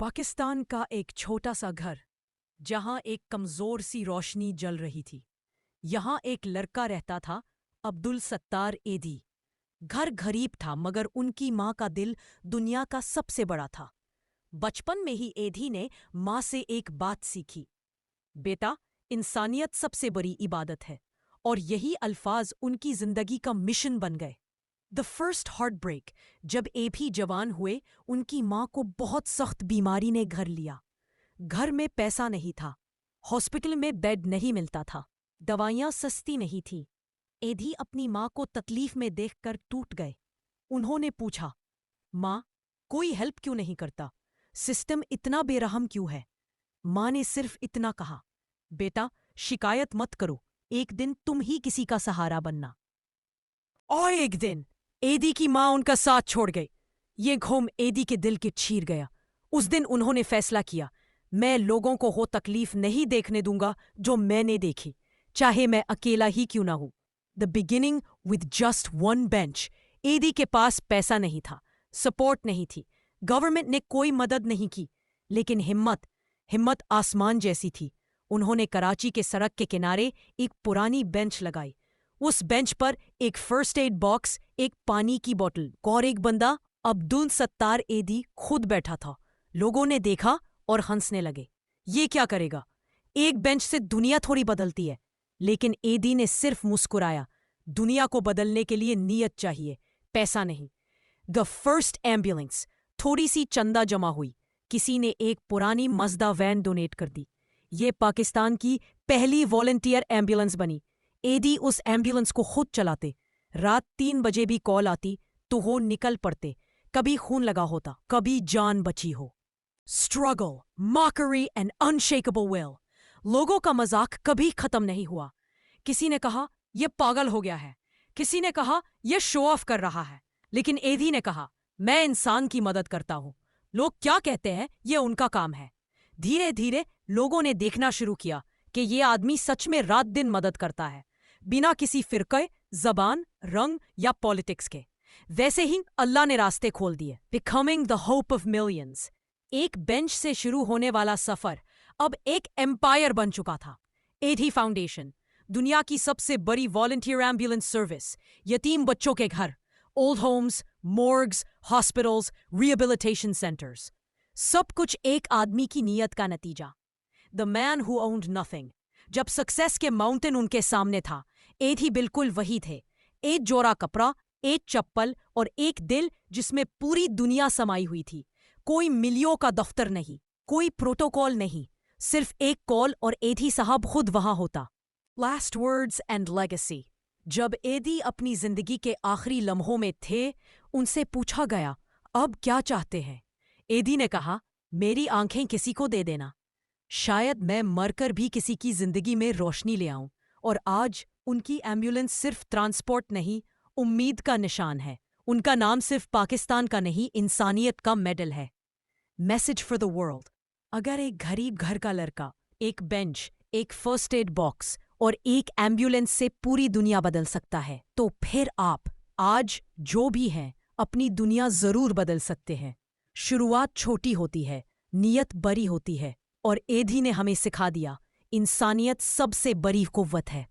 पाकिस्तान का एक छोटा सा घर जहां एक कमजोर सी रोशनी जल रही थी। यहां एक लड़का रहता था, अब्दुल सत्तार एदी। घर गरीब था मगर उनकी माँ का दिल दुनिया का सबसे बड़ा था। बचपन में ही एधी ने माँ से एक बात सीखी, बेटा, इंसानियत सबसे बड़ी इबादत है। और यही अल्फाज उनकी जिंदगी का मिशन बन गए। द फर्स्ट हार्ट ब्रेक, जब एभी जवान हुए, उनकी माँ को बहुत सख्त बीमारी ने घर लिया। घर में पैसा नहीं था, हॉस्पिटल में बेड नहीं मिलता था, दवाइयाँ सस्ती नहीं थी। एधी अपनी माँ को तकलीफ में देखकर टूट गए। उन्होंने पूछा, माँ, कोई हेल्प क्यों नहीं करता? सिस्टम इतना बेरहम क्यों है? माँ ने सिर्फ इतना कहा, बेटा, शिकायत मत करो, एक दिन तुम ही किसी का सहारा बनना। और एक दिन एदी की माँ उनका साथ छोड़ गई। ये घूम एदी के दिल के चीर गया। उस दिन उन्होंने फैसला किया, मैं लोगों को हो तकलीफ नहीं देखने दूंगा जो मैंने देखी, चाहे मैं अकेला ही क्यों ना हूं। The beginning with just one bench. एदी के पास पैसा नहीं था, सपोर्ट नहीं थी, गवर्नमेंट ने कोई मदद नहीं की, लेकिन हिम्मत हिम्मत आसमान जैसी थी। उन्होंने कराची के सड़क के किनारे एक पुरानी बेंच लगाई। उस बेंच पर एक फर्स्ट एड बॉक्स, एक पानी की बोतल और एक बंदा, अब्दुल सत्तार एदी, खुद बैठा था। लोगों ने देखा और हंसने लगे। ये क्या करेगा? एक बेंच से दुनिया थोड़ी बदलती है। लेकिन एदी ने सिर्फ मुस्कुराया। दुनिया को बदलने के लिए नीयत चाहिए, पैसा नहीं। The first ambulance. थोड़ी सी चंदा जमा हुई, किसी ने एक पुरानी मज़दा वैन डोनेट कर दी। ये पाकिस्तान की पहली वॉलंटियर एम्बुलेंस बनी। एदी उस एम्बुलेंस को खुद चलाते। रात 3 बजे भी कॉल आती तो वो निकल पड़ते। कभी खून लगा होता, कभी जान बची हो। Struggle, mockery and unshakeable will. लोगों का मजाक कभी खत्म नहीं हुआ। किसी ने कहा, यह पागल हो गया है। किसी ने कहा, यह शो ऑफ कर रहा है। लेकिन एदी ने कहा, मैं इंसान की मदद करता हूं। लोग क्या कहते हैं, यह उनका काम है। धीरे धीरे लोगों ने देखना शुरू किया कि यह आदमी सच में रात दिन मदद करता है, बिना किसी फिरके, जबान, रंग या पॉलिटिक्स के। वैसे ही अल्लाह ने रास्ते खोल दिए। Becoming the hope of millions. एक बेंच से शुरू होने वाला सफर अब एक एम्पायर बन चुका था। एधी फाउंडेशन, दुनिया की सबसे बड़ी वॉलंटियर एम्बुलेंस सर्विस। यतीम बच्चों के घर, old homes, morgues, hospitals, rehabilitation centres, सब कुछ एक आदमी की नीयत का नतीजा। The man who owned nothing. जब सक्सेस के माउंटेन उनके सामने था, एधी बिल्कुल वही थे। एक जोड़ा कपड़ा, एक चप्पल और एक दिल जिसमें पूरी दुनिया समाई हुई थी। कोई मिलियों का दफ्तर नहीं, कोई प्रोटोकॉल नहीं, सिर्फ एक कॉल और एधी साहब खुद वहां होता। Last words and legacy. जब एदी अपनी जिंदगी के आखिरी लम्हों में थे, उनसे पूछा गया, अब क्या चाहते हैं? एदी ने कहा, मेरी आंखें किसी को दे देना। शायद मैं मरकर भी किसी की जिंदगी में रोशनी ले आऊं। और आज उनकी एम्बुलेंस सिर्फ ट्रांसपोर्ट नहीं, उम्मीद का निशान है। उनका नाम सिर्फ पाकिस्तान का नहीं, इंसानियत का मेडल है। Message for the world. अगर एक गरीब घर का लड़का एक बेंच, एक फर्स्ट एड बॉक्स और एक एम्बुलेंस से पूरी दुनिया बदल सकता है, तो फिर आप आज जो भी हैं, अपनी दुनिया जरूर बदल सकते हैं। शुरुआत छोटी होती है, नीयत बड़ी होती है। और एधी ने हमें सिखा दिया, इंसानियत सबसे बड़ी कुव्वत है।